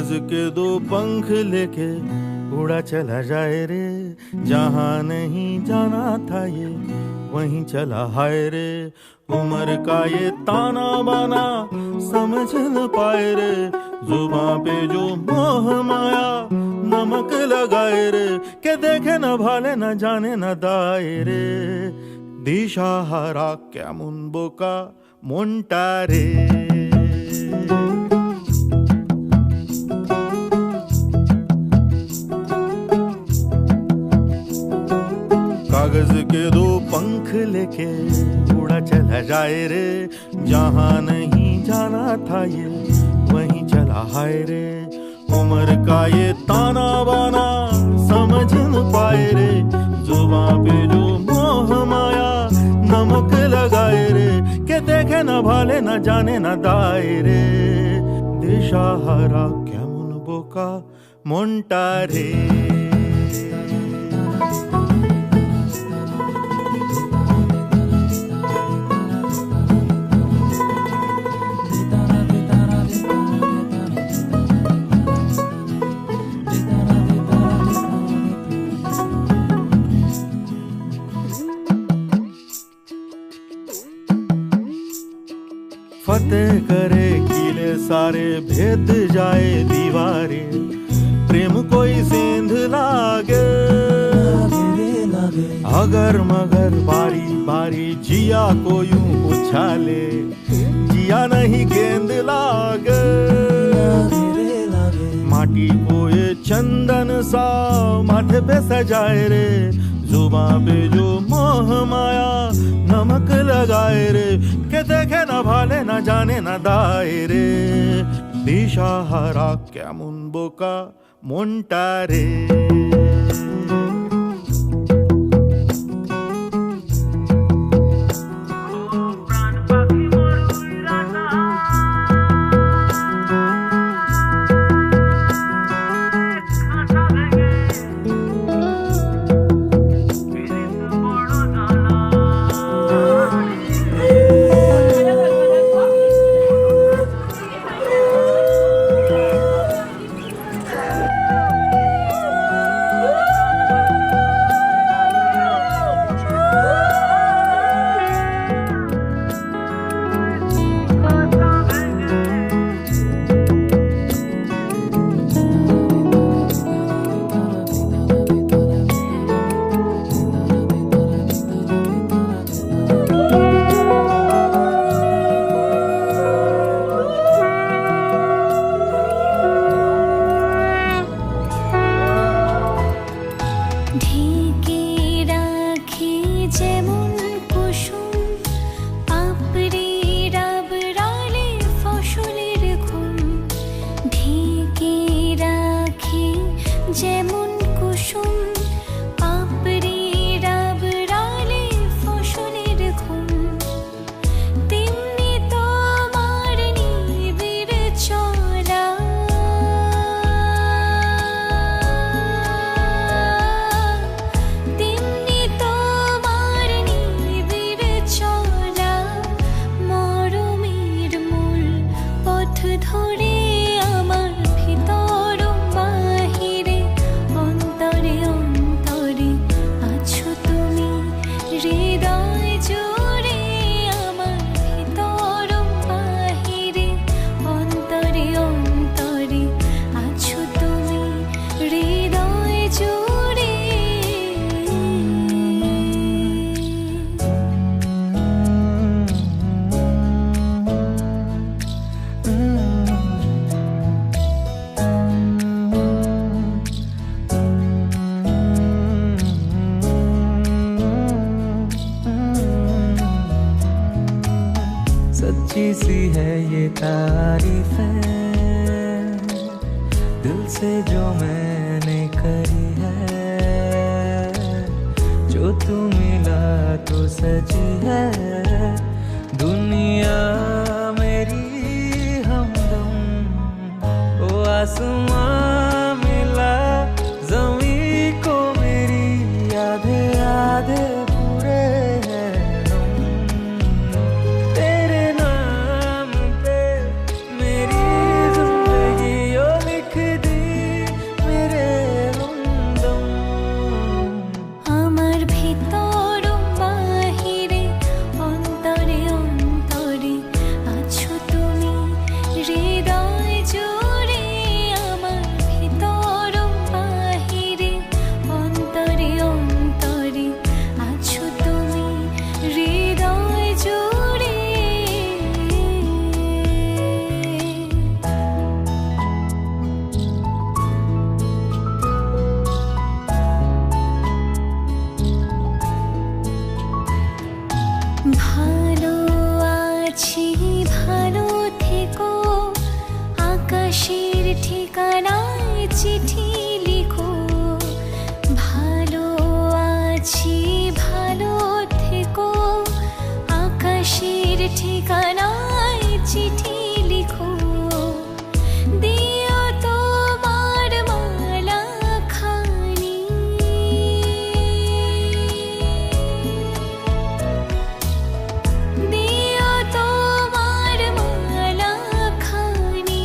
कागज के दो पंख लेके उड़ा चला जाए रे, जहाँ नहीं जाना था ये वहीं चला हाय रे। उम्र का ये ताना बाना समझ न पाए रे, जुबां पे जो मोह माया नमक लगाए रे, के देखे न भाले न जाने न दाए रे। দিশাহারা কেমন বোকা মনটা রে। कागज के दो पंख लेके उड़ा चला जाए रे, जहाँ नहीं जाना था ये वहीं चला हाय रे। उम्र का ये ताना बाना समझ न पाए रे, जुबां पे जो मोह माया नमक लगाए रे, के देखे न भाले न जाने न दाए रे। দিশাহারা কেমন বোকা মনটা রে। फतेह करे किले सारे, भेद जाए दीवारे, प्रेम कोई सेंध लागे अगर मगर बारी बारी जिया को यूं उछाले, जिया नहीं गेंद लागे। माटी को ये चंदन सा माथे पे सजाए रे, जुबां पे जो मोह माया नमक लगाए रे, के देखे न भाले न जाने न दाए रे। দিশাহারা কেমন বোকা মনটা রে। सच्ची सी है ये तारीफ है, दिल से जो मैंने करी है, जो तू मिला तो सची है दुनिया मेरी हमदम। ओ आसमां मिला ज़मीं को मेरी, आधे आधे पूरे हैं हम। तेरे नाम पे मेरी जिंदगी ओ लिख ভিতর বাহিরে অন্তরে অন্তরে আছো তুমি হৃদয় জুড়ে আমার ভিতর বাহিরে অন্তরে অন্তরে আছো তুমি হৃদয় জুড়ে ভালো আছি ভালো থেকো আকাশের ঠিকানায় চিঠি লিখো ভালো আছি ভালো থেকো আকাশের ঠিকানায় চিঠি লিখো দিও তোমার মালা খানি দিও তোমার মালা খানি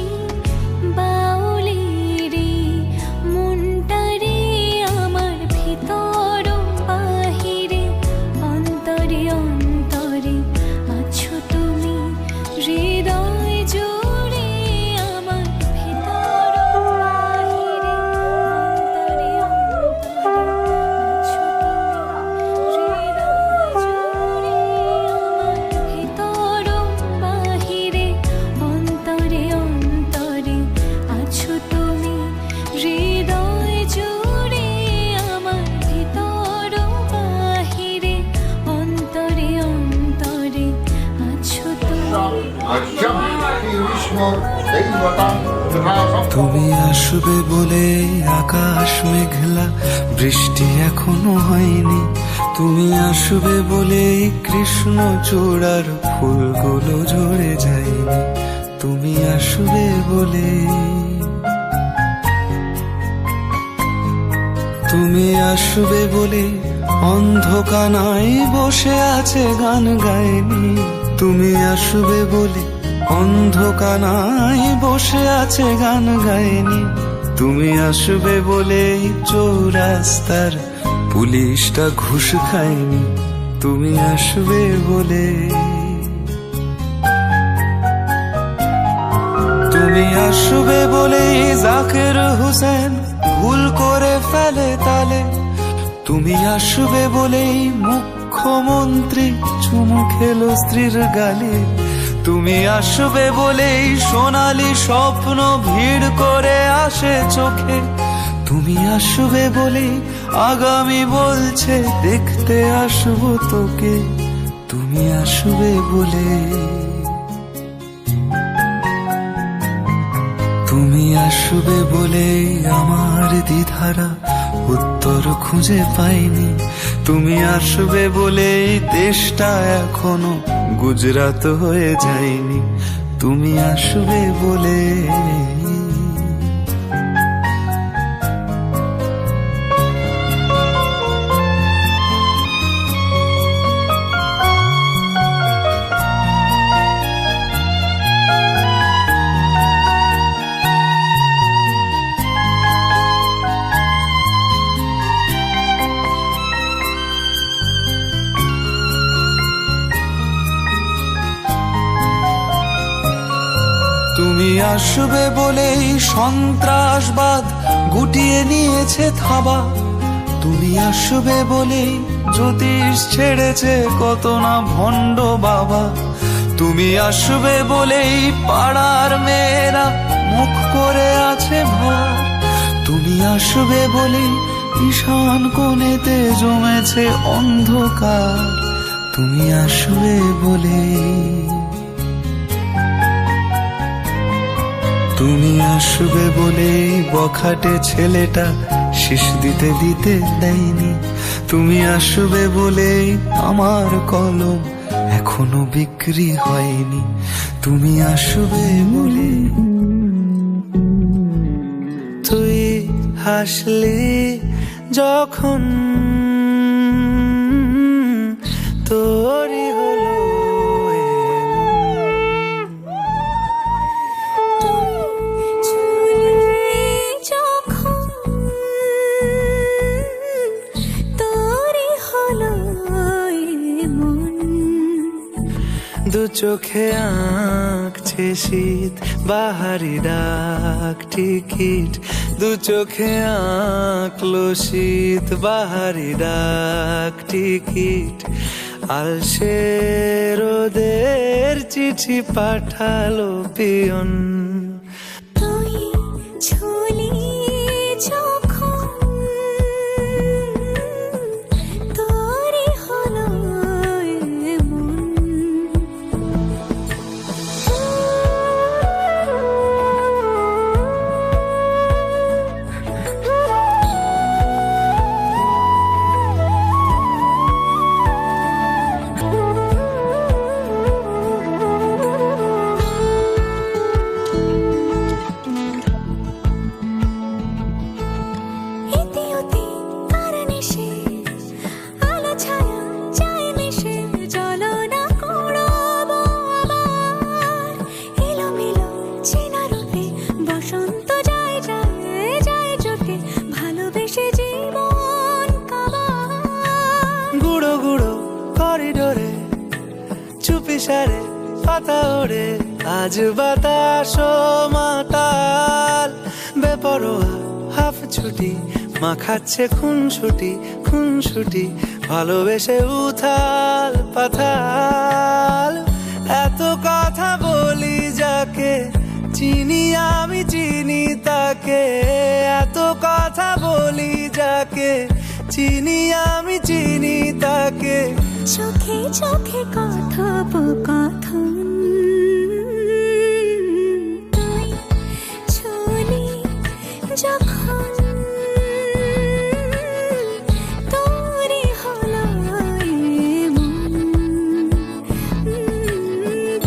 বাউলেরে মনটারে আমার ভিতর বাহিরে অন্তরে অন্তরে আছো তুমি হৃদয় জুড়ে আমার ভিতর বাহিরে অন্তরে অন্তরে আছো তুমি হৃদয় জুড়ে আমার ভিতর বাহিরে অন্তরে অন্তরে আছো তুমি তুমি আসবে বলে আকাশ মেঘলা বৃষ্টি এখনো হয়নি তুমি আসবে বলে কৃষ্ণ চূড়ার ফুলগুলো ঝরে যায়নি তুমি আসবে বলে তুমি আসবে বলে অন্ধকানায় বসে আছে গান গায়নি তুমি আসবে বলে অন্ধকানায় বসে আছে গান গায়নি তুমি আসবে বলে চৌরাস্তার পুলিশটা ঘুষ খায়নি তুমি আসবে বলে তুমি আসবে বলে জাকির হোসেন ভুল করে ফেলে তালে তুমি আসবে বলেই মুখ্যমন্ত্রী চুমু খেলো স্ত্রীর গালে তুমি আসবে বলেই সোনালি স্বপ্ন ভিড় করে আসে চোখে তুমি আসবে বলে আগামী বলছে দেখতে আসবো তোকে তুমি আসবে বলে তুমি আসবে বলে আমার দ্বিধারা উত্তর খুঁজে পাইনি তুমি আসবে বলে দেশটা এখনো গুজরাট হয়ে যায়নি তুমি আসবে বলে তুমি আসবে বলেই সন্ত্রাসবাদ গুটিয়ে নিয়েছে থাবা তুমি আসবে বলেই জ্যোতিষ ছেড়েছে কত না ভণ্ড বাবা তুমি আসবে বলেই পাড়ার মেয়েরা মুখ করে আছে ভাব তুমি আসবে বলেই ঈশান কোণেতে জমেছে অন্ধকার তুমি আসবে বলেই তুমি আসবে বলে বখাটে ছেলেটা শীষ দিতে দিতে দেয়নি তুমি আসবে বলে আমার কলম এখনো বিক্রি হয়নি তুমি আসবে বলে তুই হাসলে যখন তোরই হলো যখন তোরই হলো চোখে আঁকছে শীত বাহারি ডাক টিকিট, দু চোখে আঁকলো শীত বাহারি ডাক টিকিট। আলসে রোদের চিঠি পাঠালো পিয়ন। তুই ছুলি যখন তোরই হলো এমন। ইতিউতি কারণেসে আলো ছায়া যায় মিশে, চলো না কুড়াবো আবার এলোমেলো চেনা রূপে। বসন্ত যায় যায় যায় জোটে, ভালোবেসে জীবন কাবার। গুঁড়ো গুঁড়ো করিডোরে চুপি সারে পাতা ওড়ে, আজ বাতাস মাতাল বেপরোয়া হাফ ছুটি। মাখাচ্ছে খুনসুটি খুনসুটি, ভালোবেসে উথাল পাথাল। এত কথা বলি যাকে চিনি আমি চিনি তাকে, এত কথা বলি যাকে চিনি আমি চিনি তাকে। চোখে চোখে কথোপকথন, তুই ছুলি যখন তোরই হলো এমন।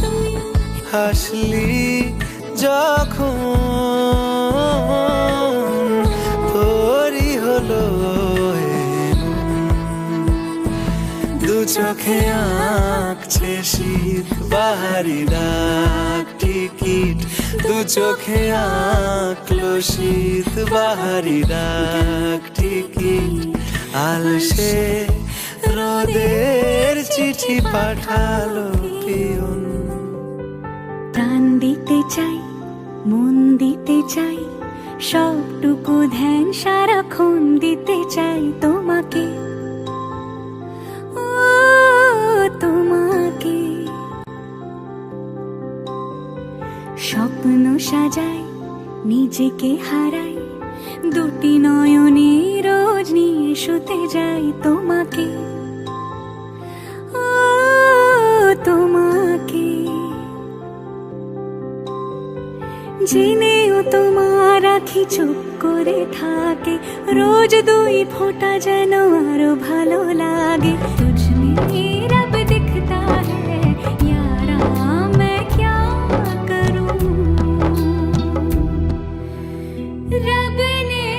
তুই হাসলি যখন তোরই হলো এমন। দু চোখে আঁকছে শীত বাহারি ডাক টিকিট, দু চোখে আঁকলো শীত বাহারি ডাক টিকিট। আলসে রোদের চিঠি পাঠালো পিয়ন। প্রাণ দিতে চাই, মন দিতে চাই, সবটুকু ধ্যান সারাক্ষণ দিতে চাই তোমাকে, ও তোমাকে। স্বপ্ন সাজাই, নিজেকে হারাই, দুটি নয়নে রোজ নিয়ে শুতে যাই তোমাকে, ও তোমাকে। জেনেও তোমার আখি চুপ করে থাকে, রোজ দুই ফোঁটা যেন আরো ভালো লাগে। তুঝমে রব দিখতা হ্যায় यारा मैं क्या करूं, रब ने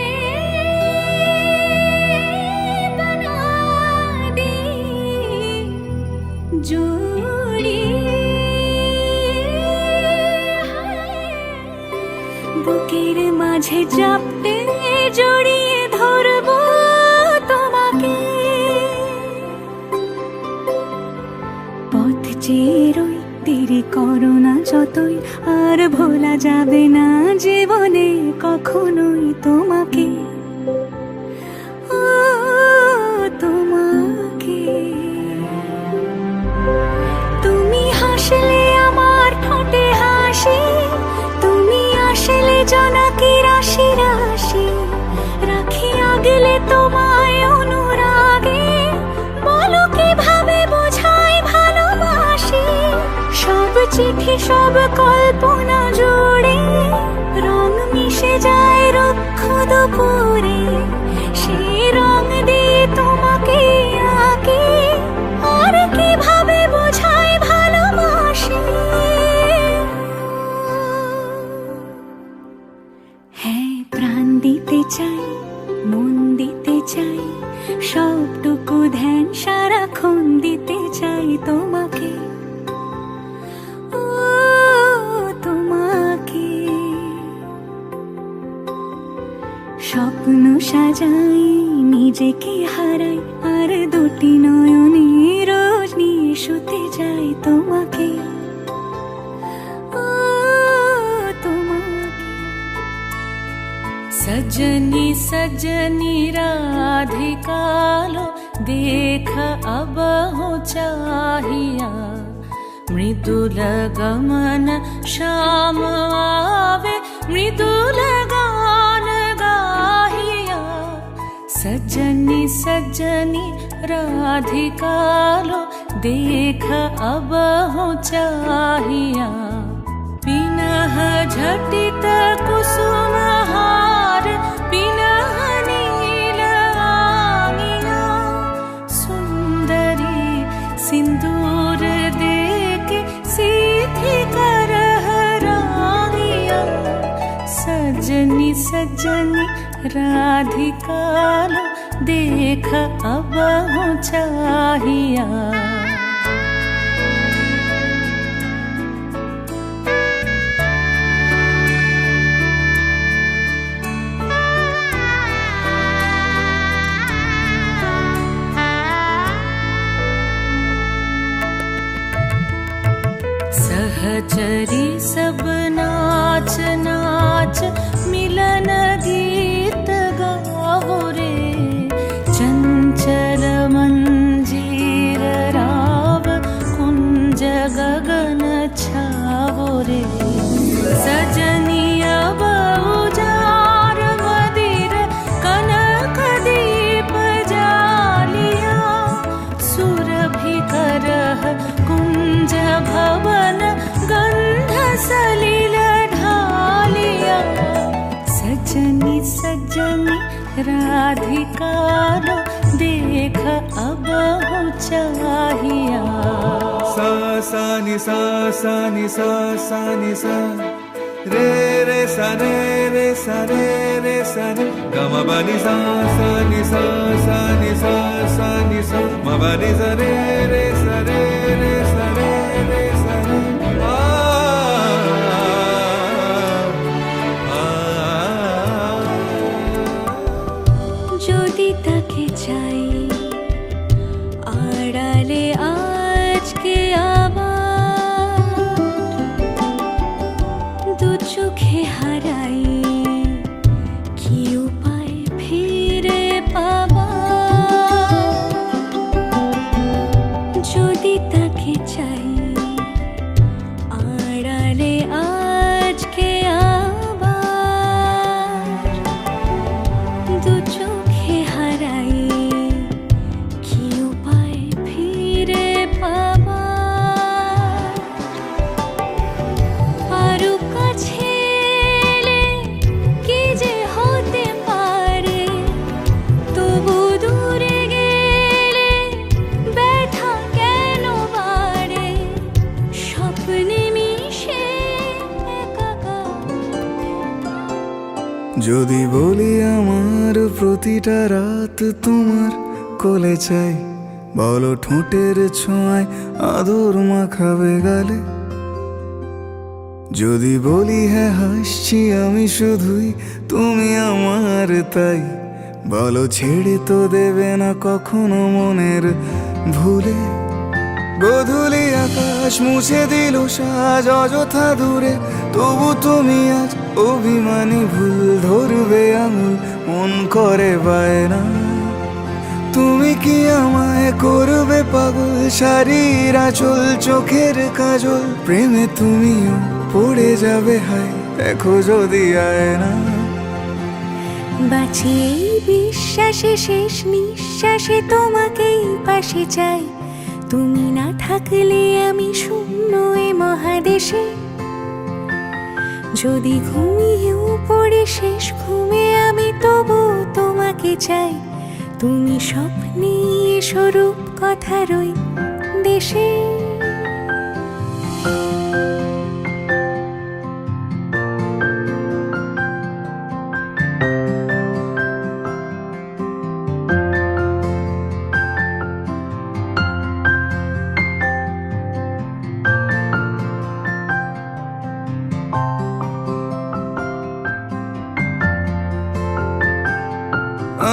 बना दी जोड़ी। বুকের মাঝে চাপটে জড়িয়ে ধরবো তোমাকে, পথ চেয়ে রই দেরি করো না যতই, আর ভোলা যাবে না জীবনে কখনোই তোমাকে, ও তোমাকে। তুমি হাসলে আমার ঠোঁটে হাসি, তুমি আসলে জোনাকি রাশি রাশি, রাখি আগলে তোমায় অনুরাগে, বলো কিভাবে বোঝাই ভালোবাসি। সব চিঠি সব কল্পনা জুড়ে রং মিশে যায় রুক্ষ দুপুরে, সেই রং দিয়ে তোমাকে আঁকি, আর কিভাবে বোঝাই ভালোবাসি। হ্যাঁ, প্রাণ দিতে চাই, মন দিতে চাই, সবটুকু ধ্যান সারাক্ষণ দিতে চাই তোমাকে, ও তোমাকে। স্বপ্ন সাজাই, নিজেকে হারাই, আর দুটি নয়নে রোজ নিয়ে শুতে যাই তোমাকে। सजनी राधिका लो देख अब हो चाहिया मृदुल गमन श्याम आवे मृदुल गान गाहिया सजनी सजनी राधिका लो देख अब हो चाहिया पिनह झटित कुसुम हार पिनह नील आंगिया सुंदरी सिंदूर देके सीधी करह रानिया सजनी सजनी राधिका लो देख अब हो चाहिया सहचरी सब नाच नाच मिलन गीत गावो रे चंचल मंजीर राव कुंज गगन छावो रे सजनी अब उजार मदिर कनक दीप जालिया सुरभि करह कुंज भवन गंध सलिल ढालिया सजनी सजनी राधिका लो देख अब हो चाहिया सा सा नि सा सा नि सा सा नि सा रे रे सा रे सा रे सा रे ग म ब नि सा सा नि सा सा नि सा सा नि सा म ब नि सा रे सा रे सा रे सा रे যদি তাকে চাই আড়ালে আজকে আবার দু চোখে হারাই কি উপায় ফিরে পাবার যদি তাকে চাই আড়ালে আজকে আবার দু চোখে হারাই কি উপায় ফিরে পাবার আরো কাছে এলে কি যে হতে পারে তবু দূরে গেলে ব্যথা কেন বাড়ে স্বপ্নে মিশে একাকার যদি বলি আমার প্রতিটা রাত তোমার কোলে চাই বলো ঠোঁটের ছোঁয়ায় আদর মাখাবে গালে যদি বলি হ্যাঁ হাসছি আমি শুধুই তুমি আমার তাই বলো ছেড়ে তো দেবে না কখনো মনের ভুলে গোধূলি আকাশ মুছে দিল সাজ অযথা দূরে তবু তুমি আজ অভিমানী ভুল ধরবে আঙুল মন করে বায়না তুমি কি আমায় করবে পাগল শাড়ির আঁচল চোখের কাজল প্রেমে তুমিও পড়ে যাবে হায় দেখো যদি আয়না বাঁচি এই বিশ্বাসে শেষ নিঃশ্বাসে তোমাকেই পাশে চাই তুমি না থাকলে আমি শূন্য এ মহাদেশে যদি ঘুমিয়েও পড়ে শেষ ঘুমে আমি তবু তোমাকে চাই তুমি স্বপ্নে স্বরূপ কথার ওই দেশে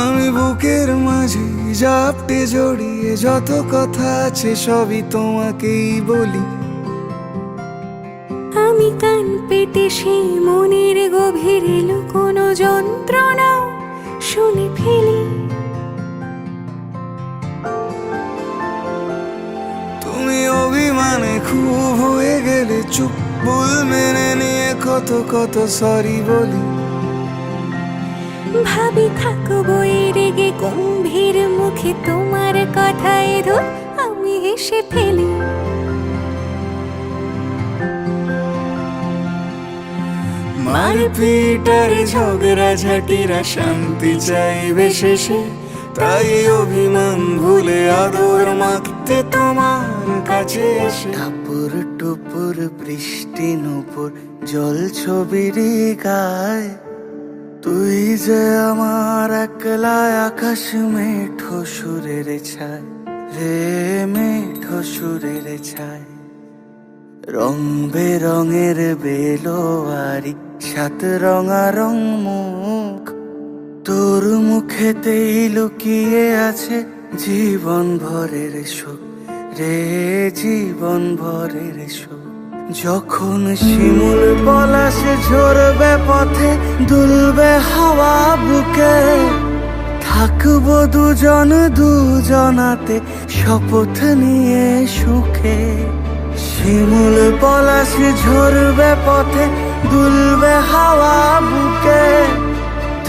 আমি বুকের মাঝে জাপটে জড়িয়ে যত কথা আছে সবই তোমাকেই বলি আমি কান পেতে সেই মনের গভীরে লুকোনো যন্ত্রণা শুনে ফেলি। তুমি অভিমানে খুব হয়ে গেলে চুপ, ভুল মেনে নিয়ে কত কত সরি বলি। ভাবি থাকবো এই রেগে গম্ভীর মুখে, তোমার কথায় ধর আমি হেসে ফেলি। মারপিট আর ঝগড়া ঝাঁটিরা শান্তি চাইবে শেষে, তাই অভিমান ভুলে আদর মাখতে তোমার কাছে এসে। টাপুর টুপুর বৃষ্টি নুপুর জল ছবির গায়, তুই যে আমার একলা আকাশ মেঠো সুরের ছায় রে, মেঠো সুরের ছায়। রং বেরঙের বেলোয়ারি সাত রঙারং মুখ, তোর মুখেতেই লুকিয়ে আছে জীবন ভরের সুখ রে, জীবন ভরের সুখ। যখন শিমুল পলাশে ঝরবে পথে, দুলবে হাওয়া বুকে, থাকবো দুজন দুজনাতে শপথ নিয়ে সুখে। শিমুল পলাশে ঝরবে পথে, দুলবে হাওয়া বুকে,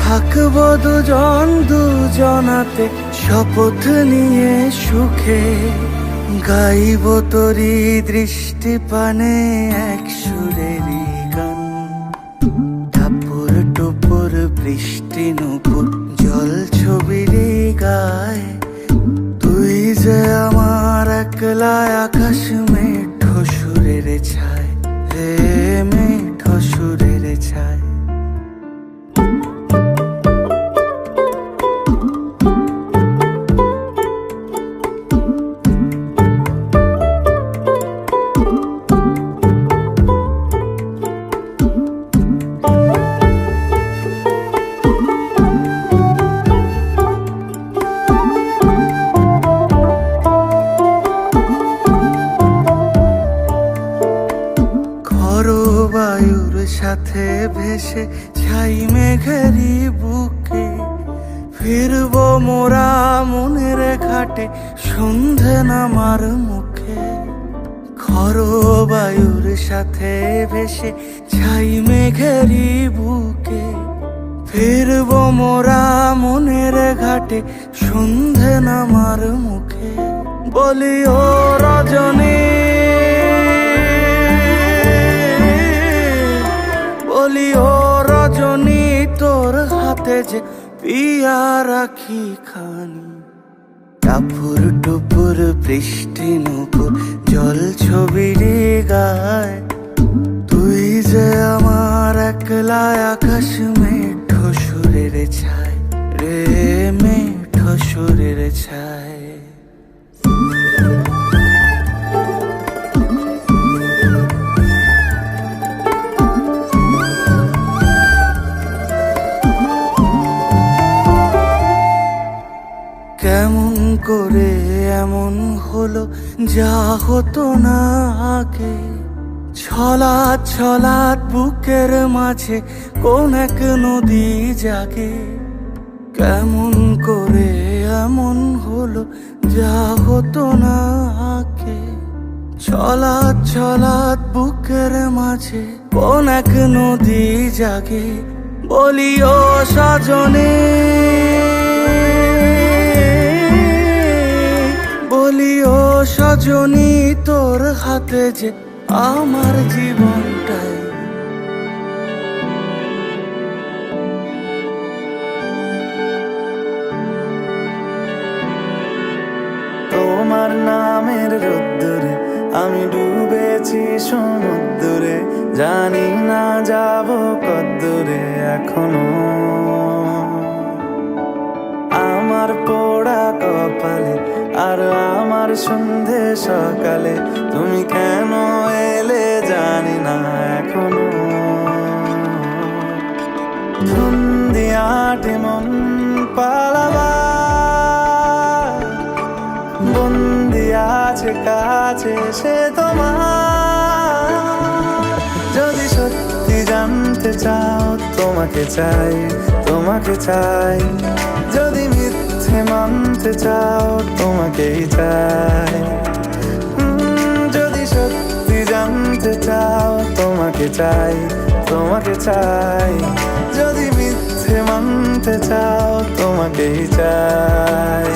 থাকবো দুজন দুজনাতে শপথ নিয়ে সুখে। গাইব তোরি দৃষ্টি পানে এক সুরেরই গান, টাপুর টুপুর বৃষ্টি নুপুর জল ছবির গায়, তুই যে আমার একলা আকাশ মেঠো সুরের ছায় রে, মেঠো সুরের ছায়। বায়ুর সাথে ভেসে ছাই মেঘেরি বুকে, ফিরবো মোরা মনের ঘাটে সন্ধে নামার মুখে। খর বায়ুর সাথে ভেসে ছাই মেঘেরি বুকে, ফিরবো মোরা মনের ঘাটে সন্ধে নামার মুখে। বলি ও রজনী, বলি ও রজনী, তোর হাতে যে পিয়া রাখি খানি। টাপুর টুপুর বৃষ্টি নুপুর জল ছবির গায়, তুই যে আমার একলা আকাশ মেঠো সুরের ছায় রে, মেঠো সুরের ছায়। কেমন করে এমন হলো যা হতো না আগে, ছলাৎ ছলাৎ বুকের মাঝে কোন এক নদী জাগে। কেমন করে এমন হলো যা হতো না আগে, ছলাৎ ছলাৎ বুকের মাঝে কোন এক নদী জাগে। বলি ও সজনে, বলি ও সজনী, তোর হাতে যে আমার জীবনটাই। তোমার নামের রোদ্দুরে আমি ডুবেছি সমুদ্রে, জানি না যাব কদ্দুরে এখনো। আমার পোড়া কপালে আর আমার সন্ধে সকালে, তুমি কেন এলে জানি না এখনো। ধুন্দিয়াটে মন পালাবার, বন্দি আছে কাছে সে তোমার। যদি সত্যি জানতে মানতে চাও তোমাকে চাই, তোমাকে চাই। যদি মিথ্যে মানতে চাও তোমাকেই চাই। যদি সত্যি জানতে চাও তোমাকে চাই, তোমাকে চাই। যদি মিথ্যে মানতে চাও তোমাকেই চাই।